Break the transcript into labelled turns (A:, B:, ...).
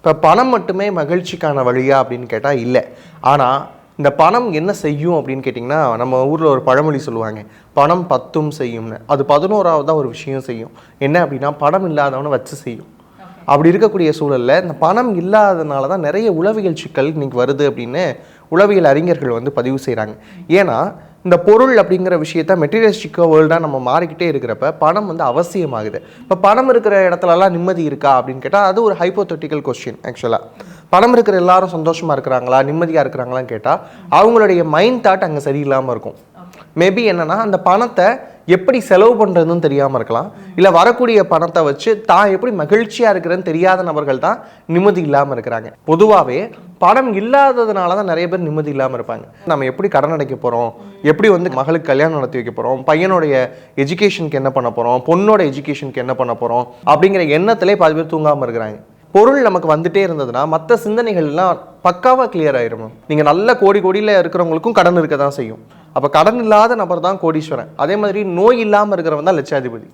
A: இப்போ பணம் மட்டுமே மகிழ்ச்சிக்கான வழியா அப்படின்னு கேட்டால் இல்லை. ஆனால் இந்த பணம் என்ன செய்யும் அப்படின்னு கேட்டிங்கன்னா, நம்ம ஊரில் ஒரு பழமொழி சொல்லுவாங்க, பணம் 10ம் செய்யும்னு. அது 11ஆவதாக ஒரு விஷயம் செய்யும். என்ன அப்படின்னா, பணம் இல்லாதவனை வச்சு செய்யும். அப்படி இருக்கக்கூடிய சூழலில் இந்த பணம் இல்லாததுனால தான் நிறைய உளவியல் சிக்கல் இன்னைக்கு வருது அப்படின்னு உளவியல் அறிஞர்கள் வந்து பதிவு செய்கிறாங்க. ஏன்னா இந்த பொருள் அப்படிங்கிற விஷயத்த மெட்டீரியலிஸ்டிக் வேர்ல்டாக நம்ம மாறிக்கிட்டே இருக்கிறப்ப பணம் வந்து அவசியமாகுது. இப்போ பணம் இருக்கிற இடத்துலலாம் நிம்மதி இருக்கா அப்படின்னு கேட்டால் அது ஒரு ஹைப்போதெட்டிக்கல் கொஸ்டின். ஆக்சுவலாக பணம் இருக்கிற எல்லாரும் சந்தோஷமாக இருக்கிறாங்களா, நிம்மதியாக இருக்கிறாங்களான்னு கேட்டால் அவங்களுடைய மைண்ட் தாட் அங்கே சரியில்லாமல் இருக்கும். மேபி என்னன்னா அந்த பணத்தை எப்படி செலவு பண்ணுறதுன்னு தெரியாமல் இருக்கலாம், இல்லை வரக்கூடிய பணத்தை வச்சு தான் எப்படி மகிழ்ச்சியாக இருக்கிறதுன்னு தெரியாத நபர்கள் தான் நிம்மதி இல்லாமல் இருக்கிறாங்க. பொதுவாகவே பணம் இல்லாததுனால தான் நிறைய பேர் நிம்மதி இல்லாமல் இருப்பாங்க. நம்ம எப்படி கடன் அடைக்க போகிறோம், எப்படி வந்து மகளுக்கு கல்யாணம் நடத்தி வைக்க போகிறோம், பையனுடைய எஜுகேஷனுக்கு என்ன பண்ண போகிறோம், பொண்ணோட எஜுகேஷனுக்கு என்ன பண்ண போகிறோம் அப்படிங்கிற எண்ணத்திலே பாதி பேர் தூங்காமல் இருக்கிறாங்க. பொருள் நமக்கு வந்துட்டே இருந்ததுன்னா மற்ற சிந்தனைகள்லாம் பக்காவாக கிளியர் ஆயிரும். நீங்கள் நல்ல கோடியில் இருக்கிறவங்களுக்கும் கடன் இருக்க தான் செய்யும். அப்போ கடன் இல்லாத நபர் தான் கோடீஸ்வரன். அதே மாதிரி நோய் இல்லாமல் இருக்கிறவன் தான் லட்சாதிபதி.